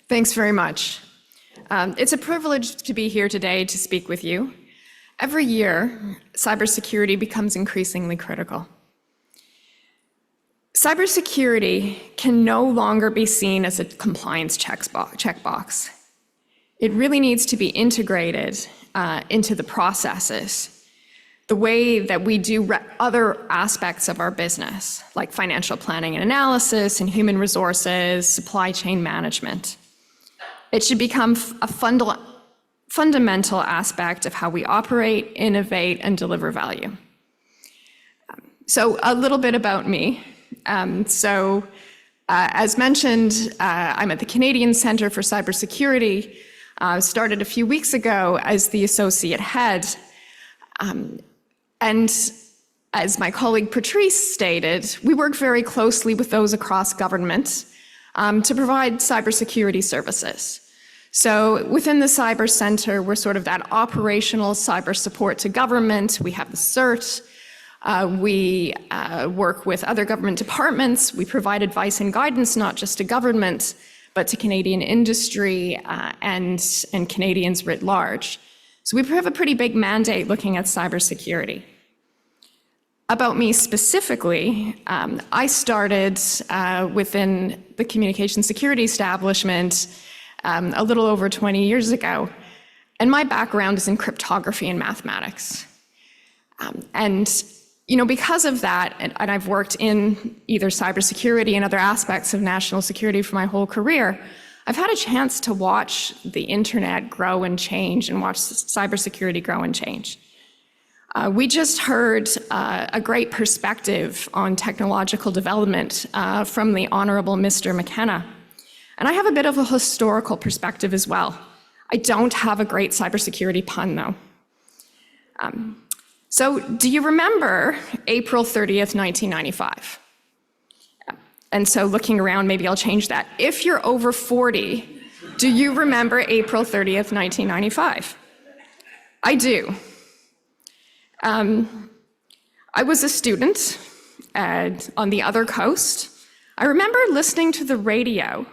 Thanks very much. It's a privilege to be here today to speak with you. Every year, cybersecurity becomes increasingly critical. Cybersecurity can no longer be seen as a compliance checkbox. It really needs to be integrated into the processes, the way that we do other aspects of our business, like financial planning and analysis and human resources, supply chain management. It should become a fundamental aspect of how we operate, innovate, and deliver value. So a little bit about me. As mentioned, I'm at the Canadian Centre for Cybersecurity. Started a few weeks ago as the associate head. And as my colleague Patrice stated, we work very closely with those across government to provide cybersecurity services. So within the Cyber Centre, we're sort of that operational cyber support to government. We have the CERT. We work with other government departments. We provide advice and guidance, not just to government, but to Canadian industry and Canadians writ large. So we have a pretty big mandate looking at cybersecurity. About me specifically, I started within the communication security establishment a little over 20 years ago. And my background is in cryptography and mathematics. Because of that, and I've worked in either cybersecurity and other aspects of national security for my whole career, I've had a chance to watch the internet grow and change and watch cybersecurity grow and change. We just heard a great perspective on technological development from the Honorable Mr. McKenna. And I have a bit of a historical perspective as well. I don't have a great cybersecurity pun, though. So do you remember April 30th, 1995? And so looking around, maybe I'll change that. If you're over 40, do you remember April 30th, 1995? I do. I was a student on the other coast. I remember listening to the radio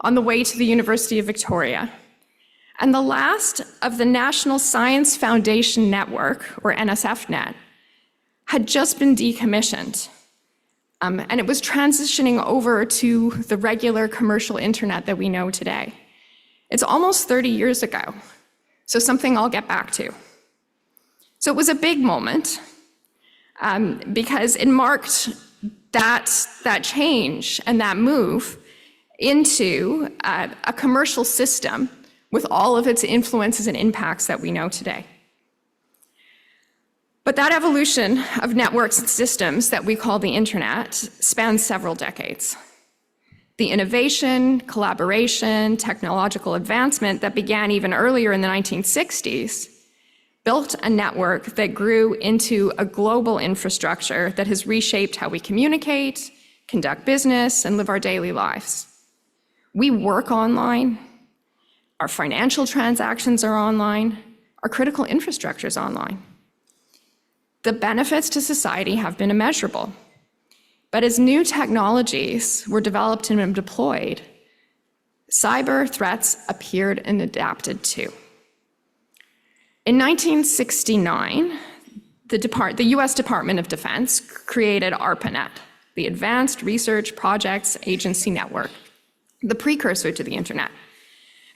on the way to the University of Victoria. And the last of the National Science Foundation Network, or NSFNet, had just been decommissioned. And it was transitioning over to the regular commercial internet that we know today. It's almost 30 years ago, so something I'll get back to. So it was a big moment because it marked that change and that move into a commercial system with all of its influences and impacts that we know today. But that evolution of networks and systems that we call the internet spans several decades. The innovation, collaboration, technological advancement that began even earlier in the 1960s built a network that grew into a global infrastructure that has reshaped how we communicate, conduct business, and live our daily lives. We work online. Our financial transactions are online. Our critical infrastructure is online. The benefits to society have been immeasurable. But as new technologies were developed and deployed, cyber threats appeared and adapted too. In 1969, the US Department of Defense created Arpanet, the Advanced Research Projects Agency Network, the precursor to the internet.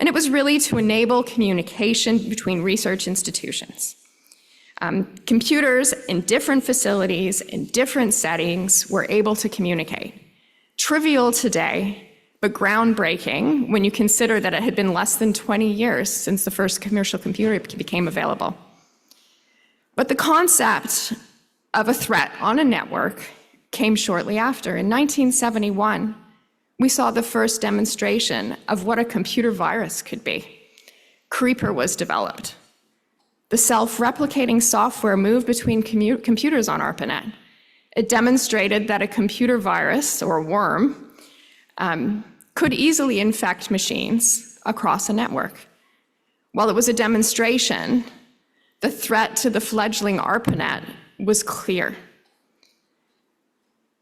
And it was really to enable communication between research institutions. Computers in different facilities, in different settings, were able to communicate. Trivial today, but groundbreaking when you consider that it had been less than 20 years since the first commercial computer became available. But the concept of a threat on a network came shortly after. In 1971, we saw the first demonstration of what a computer virus could be. Creeper was developed. The self-replicating software moved between computers on Arpanet. It demonstrated that a computer virus, or worm, could easily infect machines across a network. While it was a demonstration, the threat to the fledgling Arpanet was clear.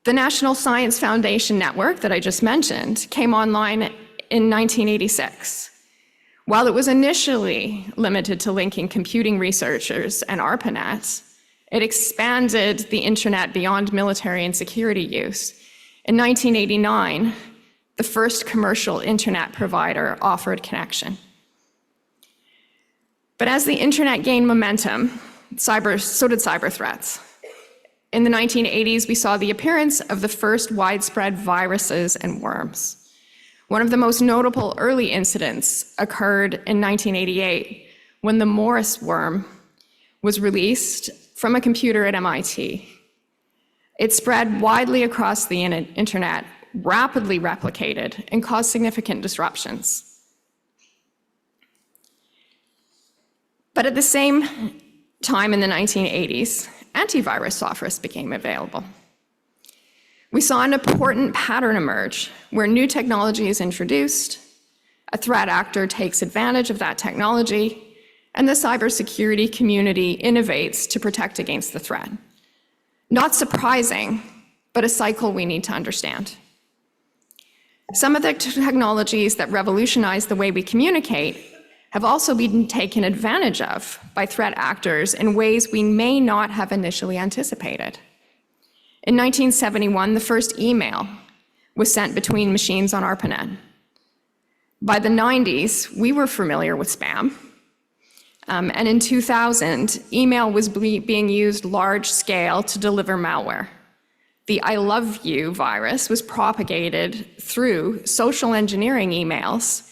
The National Science Foundation Network that I just mentioned came online in 1986. While it was initially limited to linking computing researchers and Arpanet, it expanded the internet beyond military and security use. In 1989, the first commercial internet provider offered connection. But as the internet gained momentum, so did cyber threats. In the 1980s, we saw the appearance of the first widespread viruses and worms. One of the most notable early incidents occurred in 1988 when the Morris worm was released from a computer at MIT. It spread widely across the internet, rapidly replicated, and caused significant disruptions. But at the same time in the 1980s, antivirus software became available. We saw an important pattern emerge where new technology is introduced, a threat actor takes advantage of that technology, and the cybersecurity community innovates to protect against the threat. Not surprising, but a cycle we need to understand. Some of the technologies that revolutionize the way we communicate have also been taken advantage of by threat actors in ways we may not have initially anticipated. In 1971, the first email was sent between machines on Arpanet. By the 90s, we were familiar with spam. And in 2000, email was being used large scale to deliver malware. The I love you virus was propagated through social engineering emails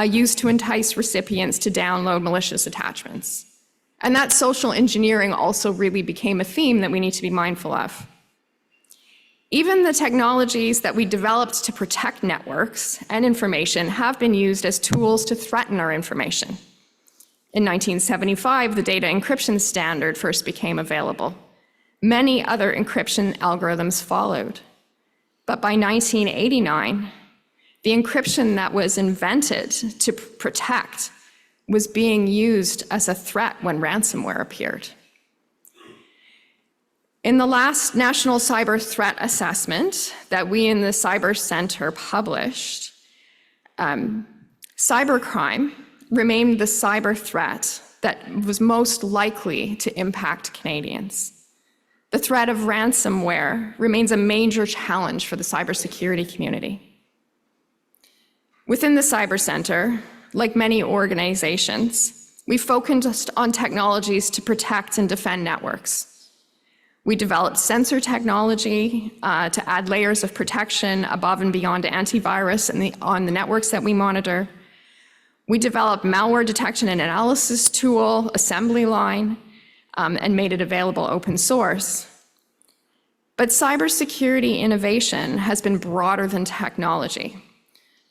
used to entice recipients to download malicious attachments. And that social engineering also really became a theme that we need to be mindful of. Even the technologies that we developed to protect networks and information have been used as tools to threaten our information. In 1975, the data encryption standard first became available. Many other encryption algorithms followed. But by 1989, the encryption that was invented to protect was being used as a threat when ransomware appeared. In the last National Cyber Threat Assessment that we in the Cyber Center published, cybercrime remained the cyber threat that was most likely to impact Canadians. The threat of ransomware remains a major challenge for the cybersecurity community. Within the Cyber Center, like many organizations, we focused on technologies to protect and defend networks. We developed sensor technology to add layers of protection above and beyond antivirus on the networks that we monitor. We developed malware detection and analysis tool, assembly line, and made it available open source. But cybersecurity innovation has been broader than technology.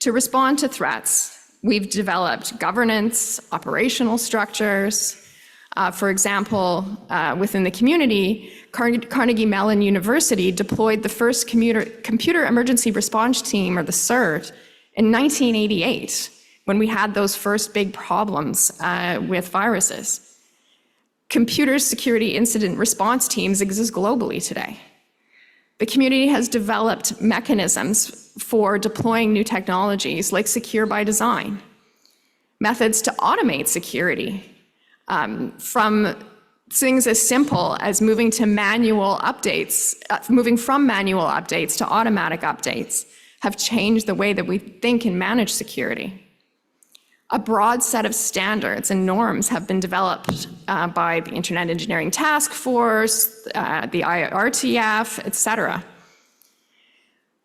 To respond to threats, we've developed governance, operational structures. For example, within the community, Carnegie Mellon University deployed the first computer emergency response team, or the CERT, in 1988, when we had those first big problems with viruses. Computer security incident response teams exist globally today. The community has developed mechanisms for deploying new technologies like secure by design, methods to automate security, from things as simple as moving from manual updates to automatic updates have changed the way that we think and manage security. A broad set of standards and norms have been developed by the Internet Engineering Task Force, the IRTF, et cetera.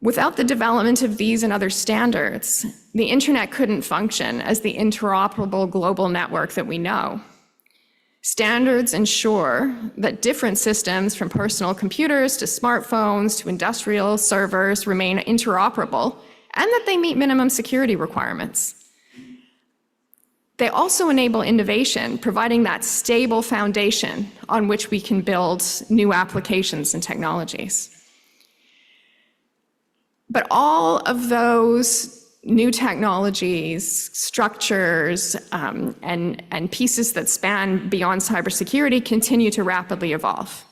Without the development of these and other standards, the internet couldn't function as the interoperable global network that we know. Standards ensure that different systems, from personal computers to smartphones to industrial servers, remain interoperable and that they meet minimum security requirements. They also enable innovation, providing that stable foundation on which we can build new applications and technologies. But all of those new technologies, structures, and pieces that span beyond cybersecurity continue to rapidly evolve.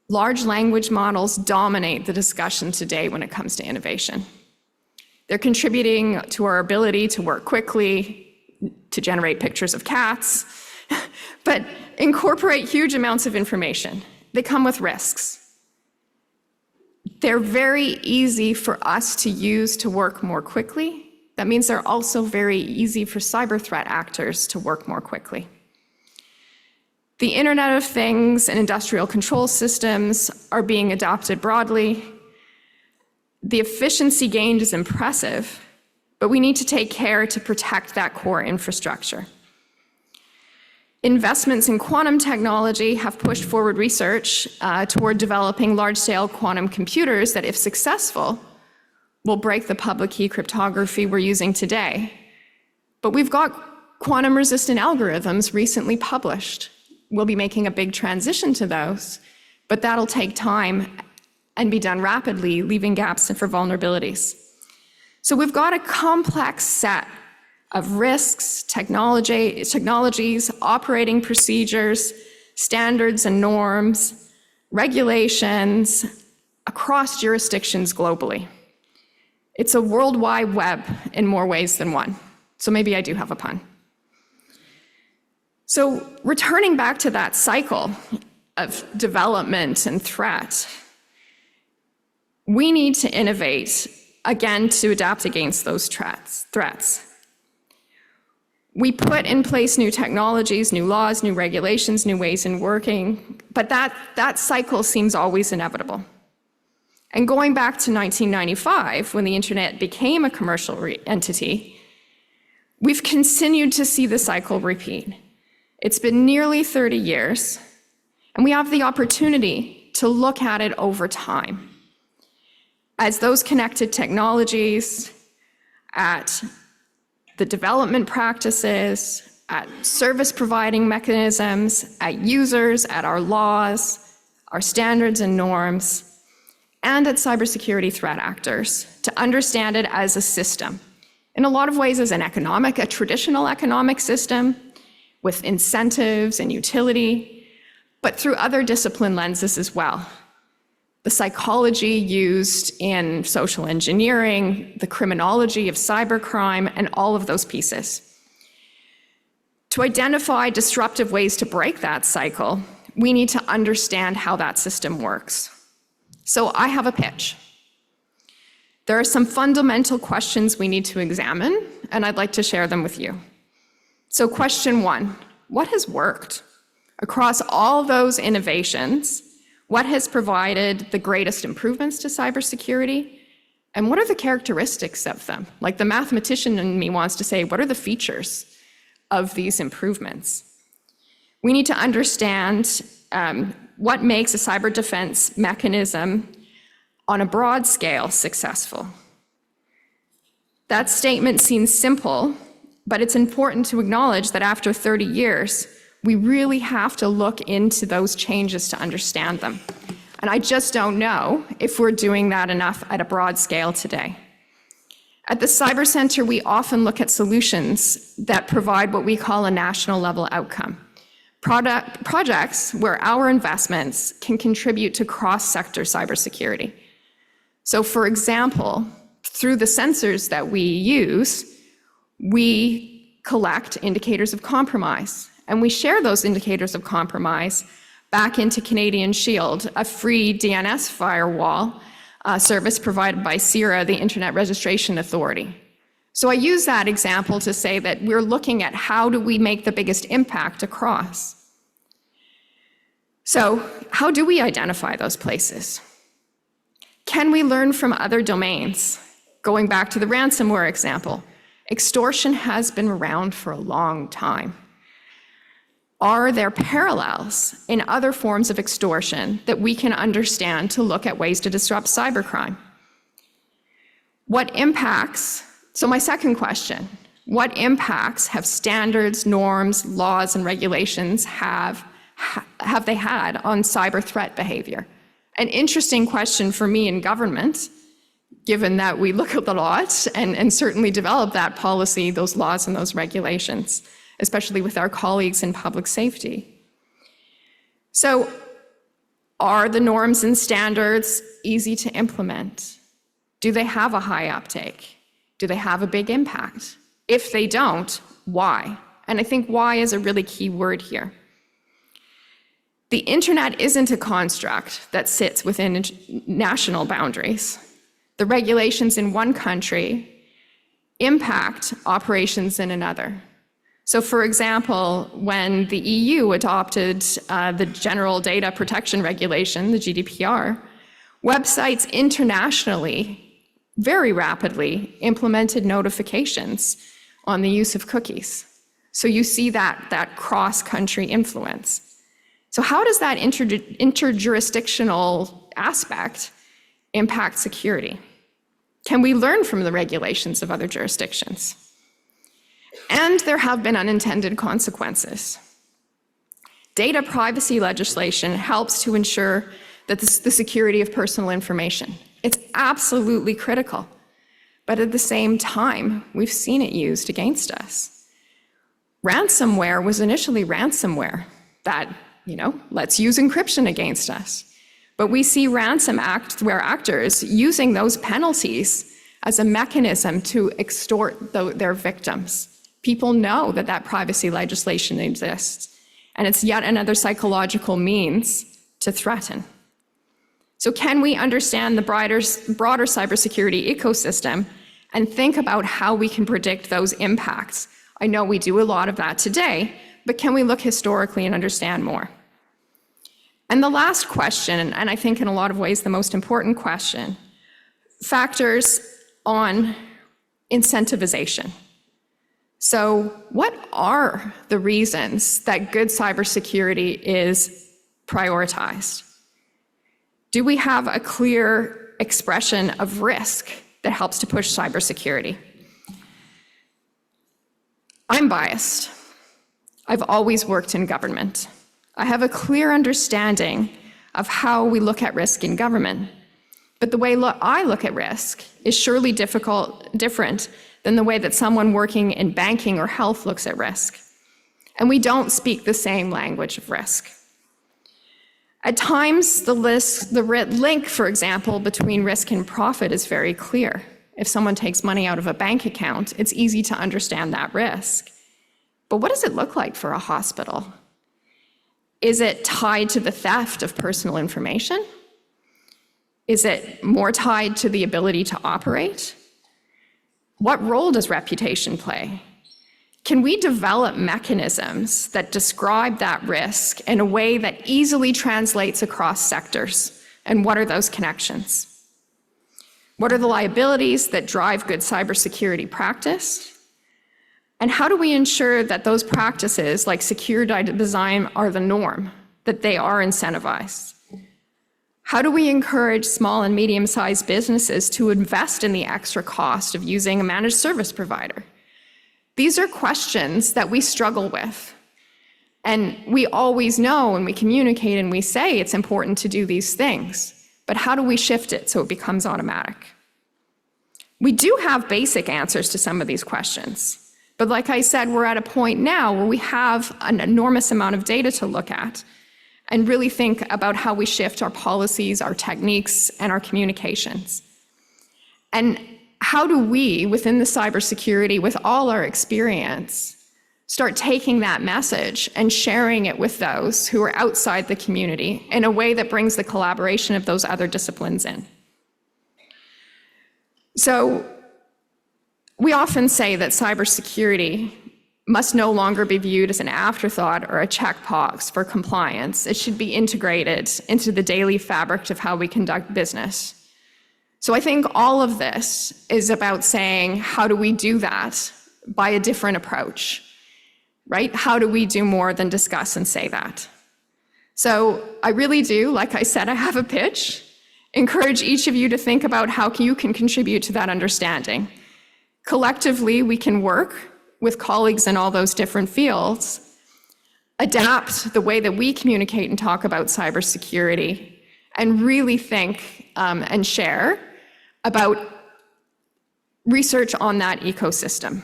Large language models dominate the discussion today when it comes to innovation. They're contributing to our ability to work quickly, to generate pictures of cats, but incorporate huge amounts of information. They come with risks. They're very easy for us to use to work more quickly. That means they're also very easy for cyber threat actors to work more quickly. The Internet of Things and industrial control systems are being adopted broadly. The efficiency gained is impressive, but we need to take care to protect that core infrastructure. Investments in quantum technology have pushed forward research toward developing large-scale quantum computers that, if successful, will break the public key cryptography we're using today. But we've got quantum-resistant algorithms recently published. We'll be making a big transition to those, but that'll take time and be done rapidly, leaving gaps for vulnerabilities. So we've got a complex set of risks, technologies, operating procedures, standards and norms, regulations across jurisdictions globally. It's a worldwide web in more ways than one. So maybe I do have a pun. So returning back to that cycle of development and threat, we need to innovate, again, to adapt against those threats. We put in place new technologies, new laws, new regulations, new ways in working, but that cycle seems always inevitable. And going back to 1995, when the internet became a commercial entity, we've continued to see the cycle repeat. It's been nearly 30 years, and we have the opportunity to look at it over time. As those connected technologies, at the development practices, at service providing mechanisms, at users, at our laws, our standards and norms, and at cybersecurity threat actors, to understand it as a system. In a lot of ways as a traditional economic system with incentives and utility, but through other discipline lenses as well. The psychology used in social engineering, the criminology of cybercrime, and all of those pieces. To identify disruptive ways to break that cycle, we need to understand how that system works. So I have a pitch. There are some fundamental questions we need to examine, and I'd like to share them with you. So question one, what has worked? Across all those innovations, what has provided the greatest improvements to cybersecurity? And what are the characteristics of them? Like the mathematician in me wants to say, what are the features of these improvements? We need to understand what makes a cyber defense mechanism on a broad scale successful. That statement seems simple, but it's important to acknowledge that after 30 years, we really have to look into those changes to understand them. And I just don't know if we're doing that enough at a broad scale today. At the Cyber Center, we often look at solutions that provide what we call a national level outcome. Projects where our investments can contribute to cross-sector cybersecurity. So for example, through the sensors that we use, we collect indicators of compromise, and we share those indicators of compromise back into Canadian Shield, a free DNS firewall service provided by CIRA, the Internet Registration Authority. So I use that example to say that we're looking at how do we make the biggest impact across. So how do we identify those places? Can we learn from other domains? Going back to the ransomware example, extortion has been around for a long time. Are there parallels in other forms of extortion that we can understand to look at ways to disrupt cybercrime? What impacts, so my second question, what impacts have standards, norms, laws, and regulations have they had on cyber threat behavior? An interesting question for me in government, given that we look at a lot and certainly develop that policy, those laws and those regulations, especially with our colleagues in public safety. So are the norms and standards easy to implement? Do they have a high uptake? Do they have a big impact? If they don't, why? And I think why is a really key word here. The internet isn't a construct that sits within national boundaries. The regulations in one country impact operations in another. So for example, when the EU adopted the General Data Protection Regulation, the GDPR, websites internationally very rapidly implemented notifications on the use of cookies. So you see that cross-country influence. So how does that interjurisdictional aspect impact security? Can we learn from the regulations of other jurisdictions? And there have been unintended consequences. Data privacy legislation helps to ensure that the security of personal information. It's absolutely critical. But at the same time, we've seen it used against us. Ransomware was initially ransomware that, let's use encryption against us. But we see ransomware actors using those penalties as a mechanism to extort their victims. People know that privacy legislation exists, and it's yet another psychological means to threaten. So can we understand the broader cybersecurity ecosystem and think about how we can predict those impacts? I know we do a lot of that today, but can we look historically and understand more? And the last question, and I think in a lot of ways the most important question, factors on incentivization. So what are the reasons that good cybersecurity is prioritized? Do we have a clear expression of risk that helps to push cybersecurity? I'm biased. I've always worked in government. I have a clear understanding of how we look at risk in government. But the way I look at risk is surely different than the way that someone working in banking or health looks at risk. And we don't speak the same language of risk. At times, the link, for example, between risk and profit is very clear. If someone takes money out of a bank account, it's easy to understand that risk. But what does it look like for a hospital? Is it tied to the theft of personal information? Is it more tied to the ability to operate? What role does reputation play? Can we develop mechanisms that describe that risk in a way that easily translates across sectors? And what are those connections? What are the liabilities that drive good cybersecurity practice? And how do we ensure that those practices, like secure design, are the norm, that they are incentivized? How do we encourage small and medium-sized businesses to invest in the extra cost of using a managed service provider? These are questions that we struggle with. And we always know when we communicate and we say it's important to do these things, but how do we shift it so it becomes automatic? We do have basic answers to some of these questions. But like I said, we're at a point now where we have an enormous amount of data to look at and really think about how we shift our policies, our techniques, and our communications. And how do we, within the cybersecurity, with all our experience, start taking that message and sharing it with those who are outside the community in a way that brings the collaboration of those other disciplines in? So, we often say that cybersecurity must no longer be viewed as an afterthought or a checkbox for compliance. It should be integrated into the daily fabric of how we conduct business. So I think all of this is about saying, how do we do that by a different approach, right? How do we do more than discuss and say that? So I really do, like I said, I have a pitch. Encourage each of you to think about how you can contribute to that understanding. Collectively, we can work with colleagues in all those different fields, adapt the way that we communicate and talk about cybersecurity, and really think and share about research on that ecosystem.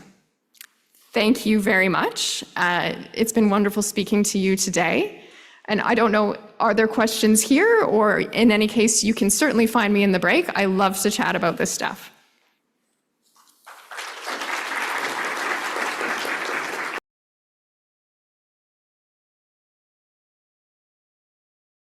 Thank you very much. It's been wonderful speaking to you today. And I don't know, are there questions here? Or in any case, you can certainly find me in the break. I love to chat about this stuff.